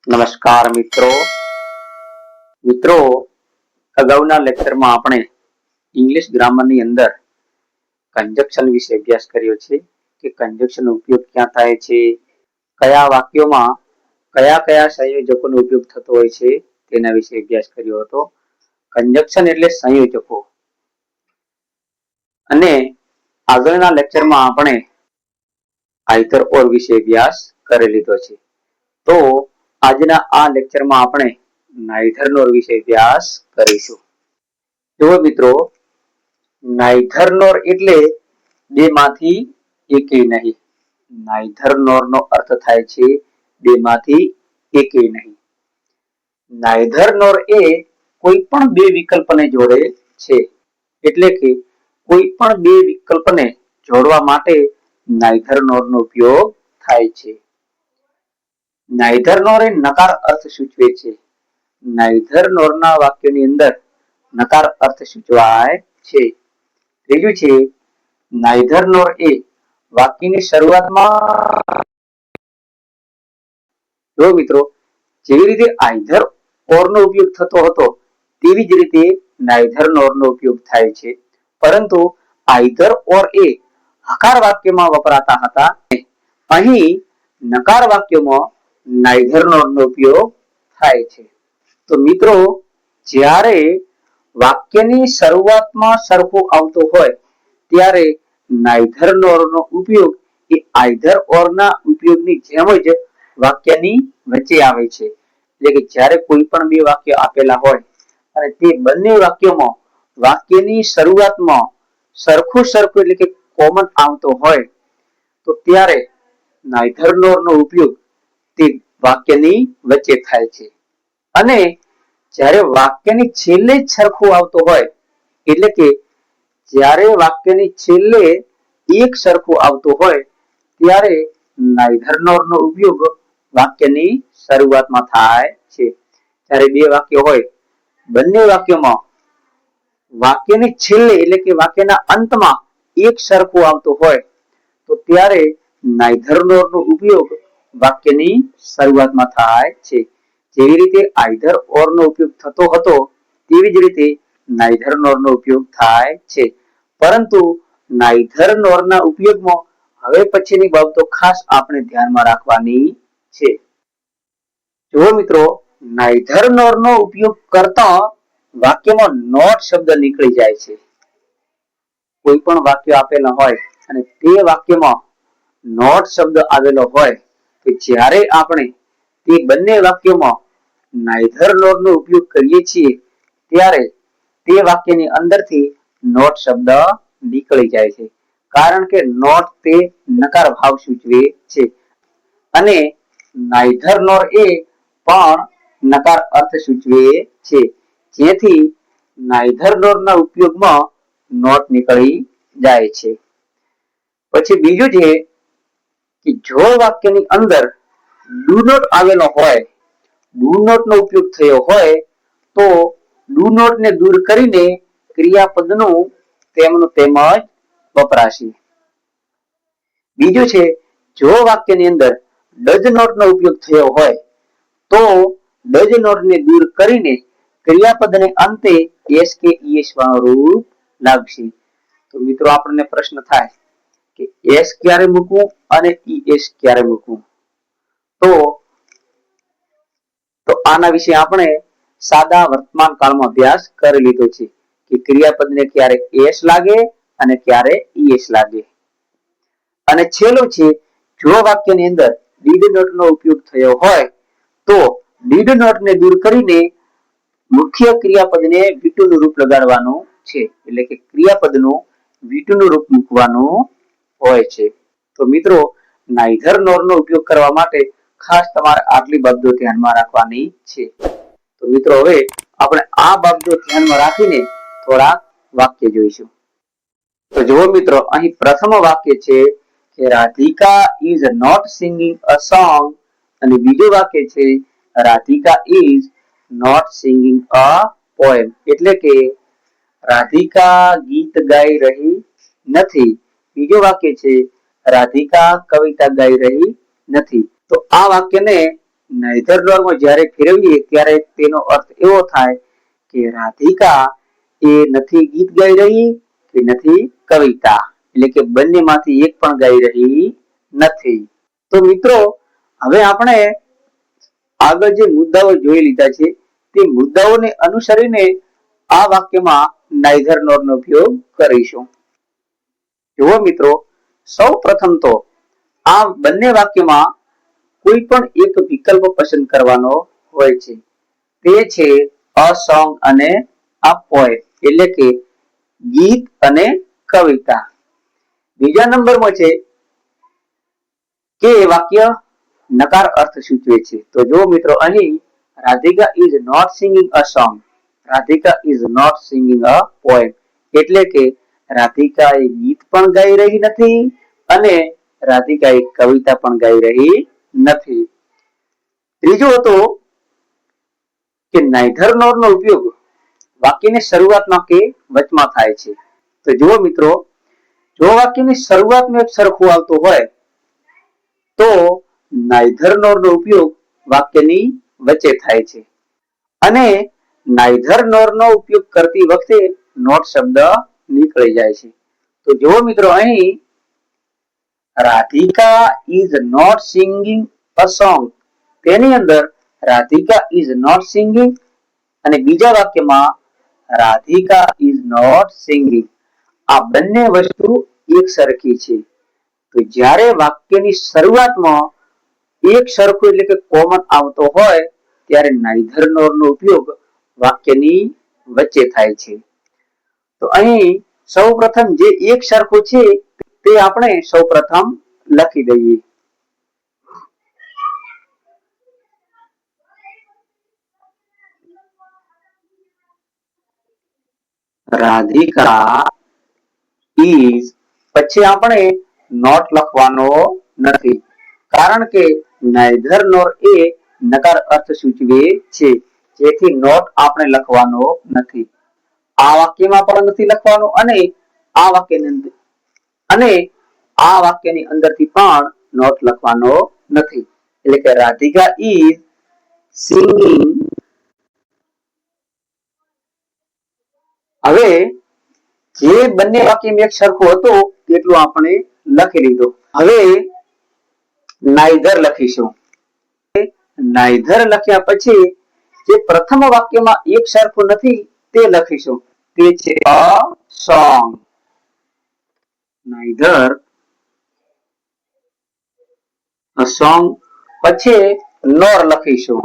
નમસ્કાર મિત્રો અગાઉના લેક્ચરમાં આપણે ઇંગ્લિશ ગ્રામરની અંદર કંજક્શન વિશે અભ્યાસ કર્યો છે કે કંજક્શનનો ઉપયોગ ક્યાં થાય છે, કયા વાક્યોમાં કયા કયા સંયોજકોનો ઉપયોગ થતો હોય છે તેના વિશે અભ્યાસ કર્યો હતો. કંજક્શન એટલે સંયોજકો. અને આગળના લેક્ચરમાં આપણે આઇધર ઓર વિશે અભ્યાસ કરી લીધો છે. તો આજના આ લેક્ચરમાં આપણે નાઇધર નોર વિશે અભ્યાસ કરીશું. જુઓ મિત્રો, નાઇધર નોર એટલે બેમાંથી એકેય નહીં. નાઇધર નોર નો અર્થ થાય છે બેમાંથી એકેય નહીં. નાઇધર નોર એ કોઈ પણ બે વિકલ્પને જોડે છે. એટલે કે કોઈ પણ બે વિકલ્પને જોડવા માટે નાઇધર નોર નો ઉપયોગ થાય છે. નાઇધર નોર એ નકાર અર્થ સૂચવે છે. નાઇધર નોર ના વાક્યની અંદર નકાર અર્થ સૂચવાય છે. ત્રીજું છે, નાઇધર નોર એ વાક્યની શરૂઆતમાં જો મિત્રો જેવી રીતે આઇધર ઓર નો ઉપયોગ થતો હતો તેવી જ રીતે નાઇધર નોર નો ઉપયોગ થાય છે. પરંતુ આઇધર ઓર એ હકાર વાક્યમાં વપરાતા હતા. અહીં નકાર વાક્યમાં નાઇધર નોર નો ઉપયોગ થાય છે. તો મિત્રો જ્યારે વાક્યની શરૂઆતમાં સરખું આવતું હોય ત્યારે નાઇધર નોર નો ઉપયોગ એ આઇધર ઓર ના ઉપયોગની જેમ જ વાક્યની વચ્ચે આવે છે. એટલે કે જ્યારે કોઈ પણ બે વાક્ય આપેલા હોય અને તે બંને વાક્યોમાં વાક્યની શરૂઆતમાં સરખું એટલે કે કોમન આવતો હોય તો ત્યારે નાઇધર નોર નો ઉપયોગ તે વાક્યની વચ્ચે થાય છે. અને જ્યારે વાક્યની છેલ્લે જ સરખું આવતું હોય એટલે કે જ્યારે વાક્યની છેલ્લે એક સરખું આવતું હોય ત્યારે નાઇધર નોર નો ઉપયોગ વાક્યની શરૂઆતમાં થાય છે. જ્યારે બે વાક્ય હોય બંને વાક્યોમાં વાક્યની છેલ્લે એટલે કે વાક્યના અંતમાં એક સરખું આવતું હોય તો ત્યારે નાઇધર નોર નો ઉપયોગ વાક્યની શરૂઆતમાં થાય છે. જેવી રીતે આઇધર ઓર નો ઉપયોગ થતો હતો તેવી જ રીતે નાઇધર નોર નો ઉપયોગ થાય છે. પરંતુ નાઇધર નોર ના ઉપયોગમાં હવે પછીની બાબતો ખાસ આપણે ધ્યાનમાં રાખવાની છે. જો મિત્રો નાઇધર નોર નો ઉપયોગ કરતા વાક્યમાં નોટ શબ્દ નીકળી જાય છે. કોઈ પણ વાક્ય આપેલા હોય અને તે વાક્યમાં નોટ શબ્દ આવેલો હોય તો જ્યારે આપણે તે બંને વાક્યોમાં નાઇધર નોર નો ઉપયોગ કરીએ છીએ ત્યારે તે વાક્યની અંદરથી નોટ શબ્દ નીકળી જાય છે. કારણ કે નોટ તે નકાર ભાવ સૂચવે છે અને નાઇધર નોર એ પણ નકાર અર્થ સૂચવે છે. જેથી નાઇધર નોર ના ઉપયોગમાં નોટ નીકળી જાય છે. પછી બીજું છે કે જો વાક્યની અંદર ડુ નોટ આવેલો હોય, ડુ નોટ નો ઉપયોગ થયો હોય તો ડુ નોટ ને દૂર કરીને ક્રિયાપદનું તેમનું તેમ જ વપરાશે. બીજું છે જો વાક્યની અંદર ડઝ નોટ નો ઉપયોગ થયો હોય તો ડઝ નોટ ને દૂર કરીને ક્રિયાપદને અંતે એસ કે ઈએસ વાળું રૂપ લાગશે. તો મિત્રો આપણને પ્રશ્ન થાય કે એસ ક્યારે મૂકવું અને ઈએસ ક્યારે મૂકવું? તો આના વિશે આપણે સાદા વર્તમાન કાળમાં અભ્યાસ કરી લીધો છે કે ક્રિયાપદને ક્યારે એસ લાગે અને ક્યારે ઈએસ લાગે. અને છેલ્લું છે જો વાક્યની અંદર ડીડ નોટ નો ઉપયોગ થયો હોય તો ડીડ નોટ ને દૂર કરીને મુખ્ય ક્રિયાપદને V2 નું રૂપ લગાડવાનું છે. એટલે કે ક્રિયાપદનું V2 નું રૂપ મૂકવાનું હોય છે. તો મિત્રો નાઇધર નોર નો ઉપયોગ કરવા માટે ખાસ તમારે આટલી બાબતો ધ્યાનમાં રાખવાની છે. તો મિત્રો હવે આપણે આ બાબતો ધ્યાનમાં રાખીને થોડા વાક્ય જોઈશું. તો જુઓ મિત્રો અહીં પ્રથમ વાક્ય છે કે Radhika is not singing a song અને બીજું વાક્ય છે Radhika is not singing a poem. એટલે કે રાધિકા ગીત ગાઈ રહી નથી. બીજું વાક્ય છે રાધિકા કવિતા ગાઈ રહી નથી. તો આ વાક્યને નાઇધર નોર માં જ્યારે ફેરવીએ ત્યારે તેનો અર્થ એવો થાય કે રાધિકા એ નથી ગીત ગાઈ રહી કે નથી કવિતા, એટલે કે બંનેમાંથી એક પણ ગાઈ રહી નથી. તો મિત્રો હવે આપણે આગળ જે મુદ્દાઓ જોઈ લીધા છે તે મુદ્દાઓને અનુસરીને આ વાક્યમાં નાઇધર નોર નો ઉપયોગ કરીશું. જુઓ મિત્રો, સૌ પ્રથમ તો આ બંને વાક્યમાં કોઈ પણ એક વિકલ્પ પસંદ કરવાનો હોય છે, તે છે અ સોંગ અને આ પોએમ, એટલે કે ગીત અને કવિતા. બીજા નંબરમાં છે કે વાક્ય નકાર અર્થ સૂચવે છે. તો જો મિત્રો અહીં Radhika is not singing a song, Radhika is not singing a poem, એટલે કે રાધિકા એ ગીત પણ ગાઈ રહી નથી અને રાધિકા એ કવિતા પણ ગાઈ રહી નથી. ત્રીજું હતું કે નાઇધર નોર નો ઉપયોગ વાક્યની શરૂઆતમાં કે વચમાં થાય છે. તો જુઓ મિત્રો, જો વાક્યની શરૂઆતમાં એક સરખું આવતું હોય તો નાઇધર નોર નો ઉપયોગ વાક્યની વચ્ચે થાય છે અને નાઇધર નોર નો ઉપયોગ કરતી વખતે નોટ શબ્દ નીકળી જાય છે. તો જુઓ મિત્રો, અહીં Radhika is not singing a song, તેની અંદર રાધિકા ઇઝ નોટ સિંગિંગ અને બીજા વાક્યમાં રાધિકા ઇઝ નોટ સિંગિંગ, આ બંને વસ્તુ એક સરખી છે. તો જ્યારે વાક્યની શરૂઆતમાં એક સરખું એટલે કે કોમન આવતો હોય ત્યારે નાઇધર નોર નો ઉપયોગ વાક્યની વચ્ચે થાય છે. તો અહીં સૌપ્રથમ જે એક સરખું છે તે આપણે સૌપ્રથમ લખી દઈએ. રાધિકા ઇઝ, પછી આપણે નોટ લખવાનો નથી, કારણ કે નાઇધર નોર એ નકાર અર્થ સૂચવે છે, જેથી નોટ આપણે લખવાનો નથી. આ વાક્યમાં પણ નથી લખવાનો અને આ વાક્યની અંદરથી પણ નોટ લખવાનો નથી. એટલે કે રાધિકા ઇઝ સિંગિંગ. હવે જે બંને વાક્યમાં એક સરખું હતું તેટલું આપણે લખી લીધું. હવે નાઇધર લખીશું. નાઇધર લખ્યા પછી જે પ્રથમ વાક્યમાં એક સરખું નથી તે લખીશું, તે છે a song. Neither a song, પછી નોર લખીશું.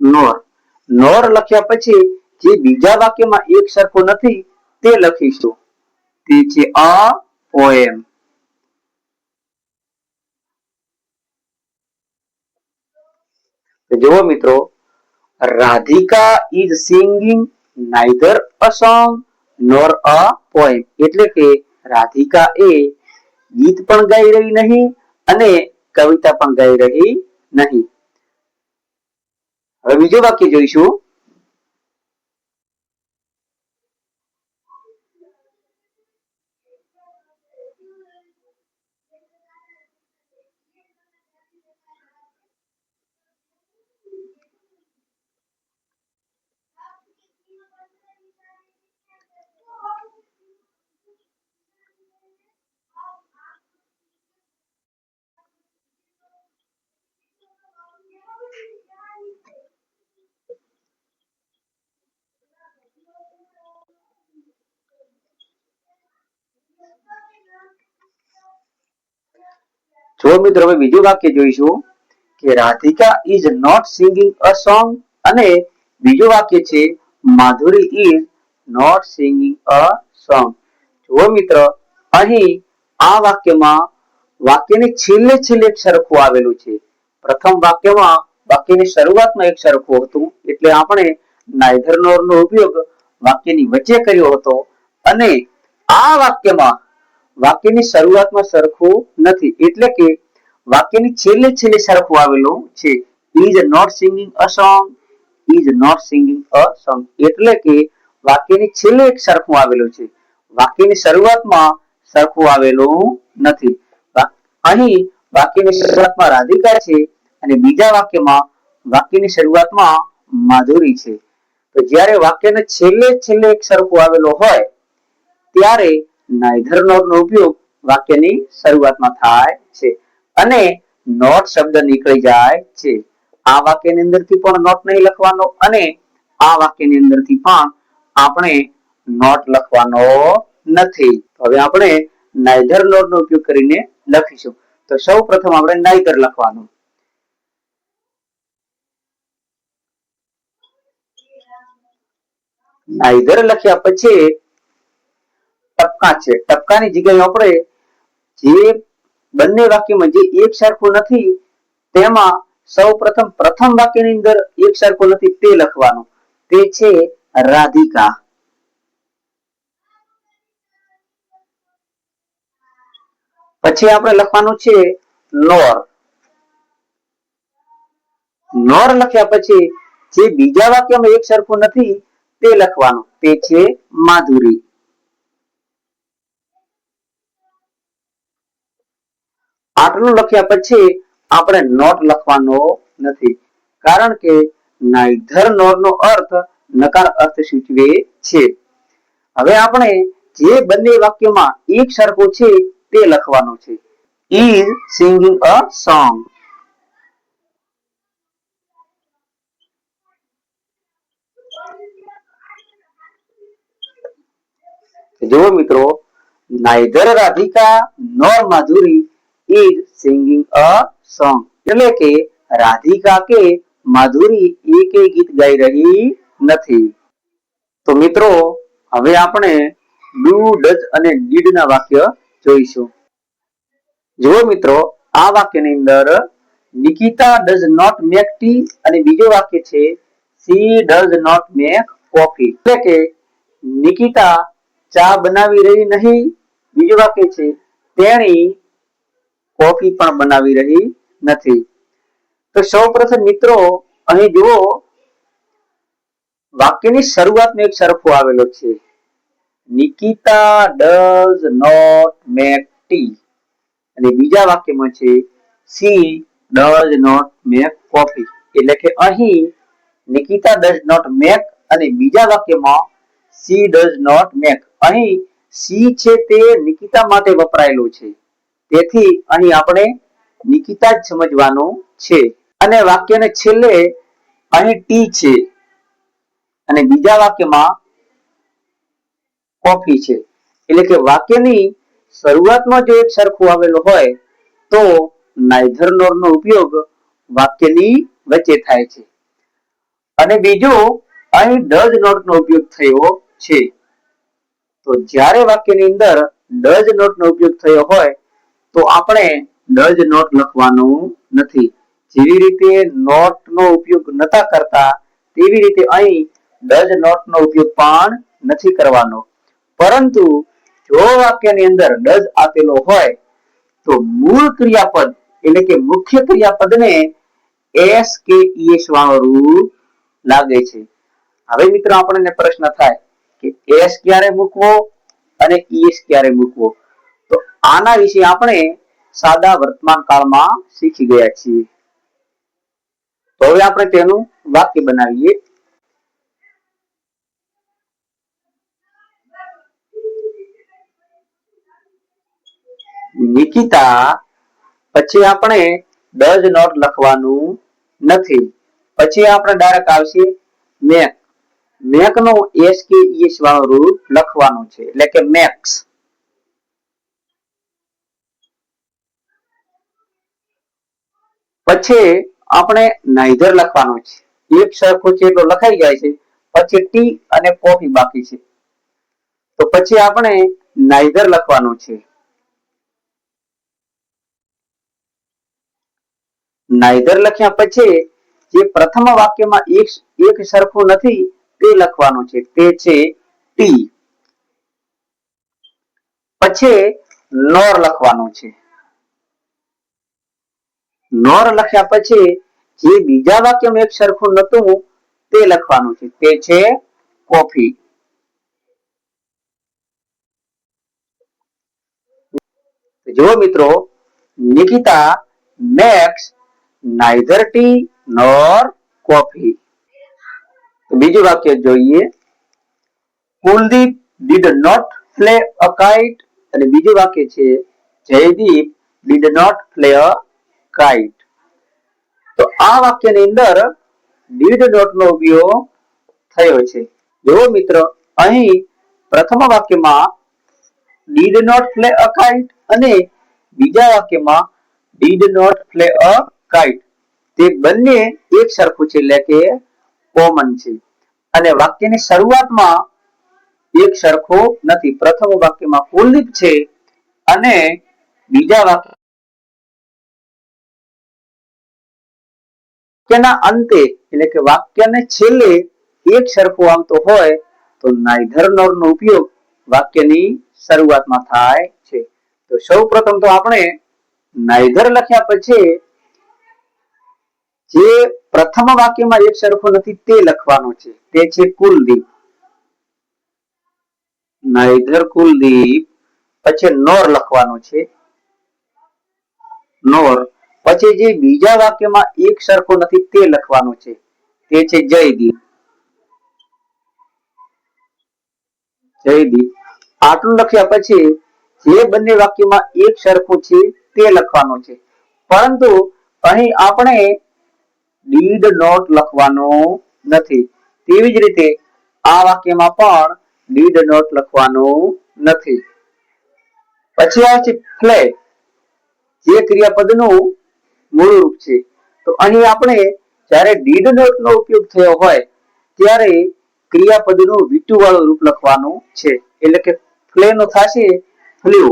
નોર, નોર લખ્યા પછી જે બીજા વાક્યમાં એક સરખું નથી તે લખીશું, તે છે અ પોએમ. જુઓ મિત્રો, Radhika is singing neither a song nor a poem, એટલે કે રાધિકા એ ગીત પણ ગાઈ રહી નહીં અને કવિતા પણ ગાઈ રહી નહીં. હવે બીજું વાક્ય જોઈશું. જો મિત્રો હવે બીજું વાક્ય જોઈશું કે Radhika is not singing a song અને બીજું વાક્ય છે Madhuri is not singing a song. જો મિત્રો, અહીં આ વાક્યમાં વાક્યની છેલ્લે છેલ્લે સરખું આવેલું છે. પ્રથમ વાક્યમાં વાક્યની શરૂઆતમાં એક સરખું હતું એટલે આપણે નાઇધર નોર નો ઉપયોગ વાક્યની વચ્ચે કર્યો હતો અને આ વાક્યમાં વાક્યની શરૂઆતમાં સરખું નથી એટલે કે વાક્યની છેલ્લે છેલ્લે સરખું આવેલું છે. Is not singing a song, is not singing a song, એટલે કે વાક્યની છેલ્લે એક સરખું આવેલું છે, વાક્યની શરૂઆતમાં સરખું આવેલું નથી. અહીં વાક્યની શરૂઆતમાં રાધિકા છે અને બીજા વાક્યમાં વાક્યની શરૂઆતમાં માધુરી છે. તો જ્યારે વાક્યને છેલ્લે એક સરખું આવેલો હોય ત્યારે neither nor નો ઉપયોગ વાક્યની શરૂઆતમાં થાય છે અને not શબ્દ નીકળી જાય છે. આ વાક્યની અંદરથી પણ not નહીં લખવાનો અને આ વાક્યની અંદરથી પણ આપણે not લખવાનો નથી. હવે આપણે neither nor નો ઉપયોગ કરીને લખીશું. તો સૌપ્રથમ આપણે neither લખવાનું. neither લખ્યા પછી ટપકા છે. ટપકાની જગ્યાએ આપણે જે બંને વાક્યમાં જે એક સરખું નથી તેમાં સૌપ્રથમ પ્રથમ વાક્યની અંદર એક સરખું નથી તે લખવાનું. તે છે રાધિકા. પછી આપણે લખવાનું છે nor. nor લખ્યા પછી જે બીજા વાક્યમાં એક સરખું નથી તે લખવાનું. તે છે માધુરી. આટલું લખ્યા પછી આપણે not લખવાનો નથી કારણ કે neither nor નો અર્થ નકાર અર્થ સૂચવે છે. હવે આપણે જે બંને વાક્યમાં એક સરખું છે તે લખવાનું છે. is singing a song. જો મિત્રો neither Radhika nor Madhuri is singing a song એટલે કે રાધિકા કે માધુરી એકેય ગીત ગાઈ રહી નથી. તો મિત્રો હવે આપણે do does અને did ના વાક્ય જોઈશું. જુઓ મિત્રો આ વાક્યની અંદર Nikita does not make tea અને બીજો વાક્ય છે she does not make coffee એટલે કે નિકિતા ચા બનાવી રહી નહીં. બીજું વાક્ય છે તેણી કોફી પણ બનાવી રહી નથી. તો સૌપ્રથમ મિત્રો અહીં જુઓ વાક્યની શરૂઆતમાં એક સરખું આવેલો છે. Nikita does not make tea અને બીજા વાક્યમાં છે she does not make coffee એટલે કે અહીં નિકિતા does not make અને બીજા વાક્યમાં she does not make. અહીં she છે તે નિકિતા માટે વપરાયેલું છે તેથી અહીં આપણે નિકિતા જ સમજવાનું છે અને વાક્યને છેલ્લે અહીં ટી છે અને બીજા વાક્યમાં કોફી છે એટલે કે વાક્યની શરૂઆતમાં જો એક સરખું આવેલું હોય તો neither nor નો ઉપયોગ વાક્યની વચ્ચે થાય છે અને બીજું અહીં does not નો ઉપયોગ થયો છે. તો જ્યારે વાક્યની અંદર does not નો ઉપયોગ થયો હોય તો આપણે does not લખવાનું નથી. જેવી રીતે not નો ઉપયોગ નતા કરતા તેવી રીતે અહીં does not નો ઉપયોગ પણ નથી કરવાનો. પરંતુ જો વાક્યની અંદર does આપેલો હોય તો મૂળ ક્રિયાપદ એટલે કે મુખ્ય ક્રિયાપદને s કે es વાળું રૂપ લાગે છે. હવે મિત્રો આપણને પ્રશ્ન થાય કે s ક્યારે મૂકવો અને es ક્યારે મૂકવો. તો આના વિશે આપણે સાદા વર્તમાન કાળમાં શીખી ગયા છીએ. તો હવે આપણે તેનું વાક્ય બનાવીએ. નિકિતા પછી આપણે does not લખવાનું નથી. પછી આપણે ડાયરેક્ટ આવશે make. make નો s કે es વાળું રૂપ લખવાનું છે એટલે કે makes. પછી આપણે neither લખવાનું છે. એક સરખું છે એટલો લખાઈ જાય છે. પછી ટી અને કોફી બાકી છે તો પછી આપણે neither લખવાનું છે. neither લખ્યા પછી જે પ્રથમ વાક્યમાં એક સરખું નથી તે લખવાનું છે. તે છે ટી. પછી nor લખવાનું છે. nor લખ્યા પછી જે બીજા વાક્યમાં એક સરખું નતું તે લખવાનું છે. તે છે કોફી. જુઓ મિત્રો Nikita makes neither tea nor coffee. બીજું વાક્ય જોઈએ. Kuldeep did not fly a kite. અને બીજું વાક્ય છે Jaydeep did not fly a kite. તો આ વાક્યની અંદર did not નો ઉપયોગ થયો છે. જો મિત્રો અહીં પ્રથમ વાક્યમાં did not fly a kite અને બીજા વાક્યમાં did not fly a kite તે બંને એક સરખું છે એટલે કે કોમન છે અને વાક્યની શરૂઆતમાં એક સરખો નથી. પ્રથમ વાક્યમાં કુલદીપ છે અને બીજા વાક્યના અંતે એટલે કે વાક્યને છેલ્લે એક સરખું આવતો હોય તો neither nor નો ઉપયોગ વાક્યની શરૂઆતમાં થાય છે. તો સૌપ્રથમ તો આપણે neither લખ્યા પછી જે પ્રથમ વાક્યમાં એક સરખો નથી તે લખવાનો છે. તે છે કુલદીપ. neither કુલદીપ પછી nor લખવાનું છે. nor પછી જે બીજા વાક્યમાં એક સરખો નથી તે લખવાનું છે. તે છે જયદીપ. જયદીપ આટલું લખ્યા પછી જે બંને વાક્યમાં એક સરખું છે તે લખવાનું છે. પરંતુ અહીં આપણે did not લખવાનું નથી. તેવી જ રીતે આ વાક્યમાં પણ did not લખવાનું નથી. પછી આવે છે fly જે ક્રિયાપદનું મૂળ રૂપ છે. તો અહીં આપણે જ્યારે did not નો ઉપયોગ થયો હોય ત્યારે ક્રિયાપદનું V2 વાળું રૂપ લખવાનું છે. એટલે કે fly નો થશે flew.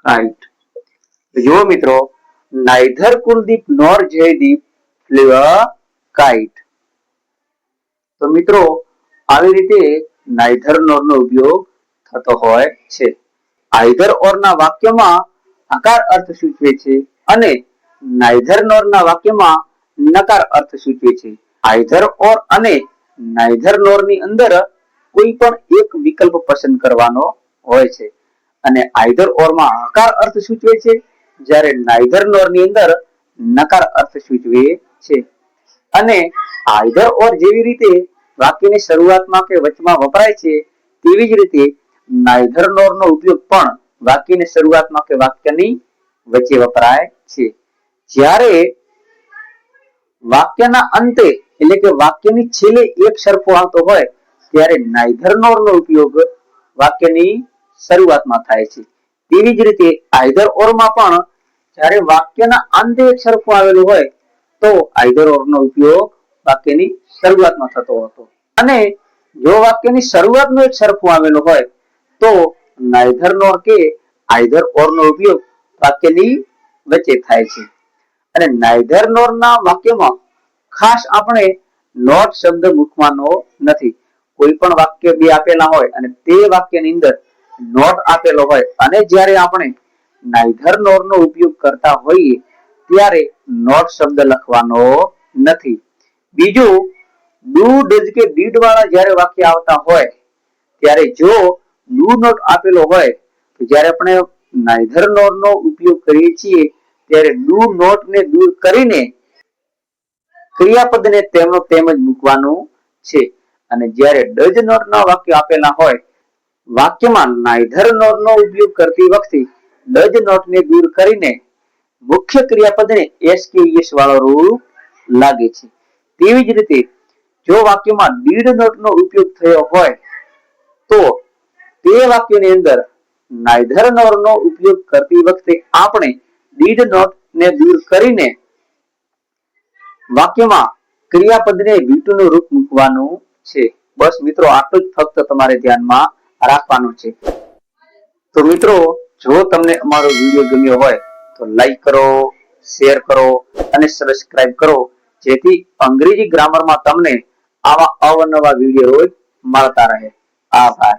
kite. જો મિત્રો neither Kuldeep nor Jaydeep flew a kite. તો મિત્રો આવી રીતે neither nor નો ઉપયોગ થતો હોય છે. either or ના વાક્યમાં આકાર અર્થ સૂચવે છે અને neither nor ના વાક્યમાં નકાર અર્થ સૂચવે છે. either or અને neither nor ની અંદર કોઈ પણ એક વિકલ્પ પસંદ કરવાનો હોય છે અને either or માં આકાર અર્થ સૂચવે છે જ્યારે neither nor ની અંદર નકાર અર્થ સૂચવે છે. અને either or જેવી રીતે વાક્યની શરૂઆતમાં કે વચમાં વપરાય છે તેવી જ રીતે neither nor નો ઉપયોગ પણ વાક્યની શરૂઆતમાં કે વાક્યની વચ્ચે વપરાય છે. જ્યારે વાક્યના અંતે એટલે કે વાક્યની છેલ્લે એક સરખો આવતો હોય ત્યારે neither nor નો ઉપયોગ વાક્યની શરૂઆતમાં થાય છે. તેવી જ રીતે either or માં પણ જ્યારે વાક્યના અંતે એક સરખું આવેલું હોય તો either or નો ઉપયોગ વાક્યની શરૂઆતમાં થતો હતો અને જો વાક્યની શરૂઆતમાં એક સરખું આવેલું હોય તો neither nor કે either or નો ઉપયોગ વાક્યની વચ્ચે થાય છે. અને neither nor ના વાક્યમાં ખાસ આપણે not શબ્દ મૂકવાનો નથી. કોઈ પણ વાક્ય બે આપેલા હોય અને તે વાક્યની અંદર not આપેલો હોય અને જ્યારે આપણે neither nor નો ઉપયોગ કરતા હોઈએ ત્યારે not શબ્દ લખવાનો નથી. બીજું do does કે did વાળા જ્યારે વાક્ય આવતા હોય ત્યારે જો do not આપેલો હોય તો જ્યારે આપણે neither nor નો ઉપયોગ કરીએ છીએ ત્યારે do not ને દૂર કરીને ક્રિયાપદને તેમનો તેમ જ મૂકવાનું છે. અને જ્યારે does not ના વાક્ય આપેલા હોય વાક્યમાં neither nor નો ઉપયોગ કરતી વખતે does not ને દૂર કરીને મુખ્ય ક્રિયાપદને s કે es વાળો રૂપ લાગે છે. તેવી જ રીતે જો વાક્યમાં did not નો ઉપયોગ થયો હોય તો તે વાક્યની અંદર neither nor નો ઉપયોગ કરતી વખતે આપણે did not ને દૂર કરીને વાક્યમાં ક્રિયાપદને V2 નું રૂપ મૂકવાનું છે. બસ મિત્રો આટલું જ ફક્ત તમારે ધ્યાનમાં રાખવાનું છે. તો મિત્રો જો તમને અમારો વિડીયો ગમ્યો હોય તો લાઈક કરો, શેર કરો અને સબસ્ક્રાઇબ કરો જેથી અંગ્રેજી ગ્રામરમાં તમને આવા અવનવા વિડીયો રોજ મળતા રહે. આભાર.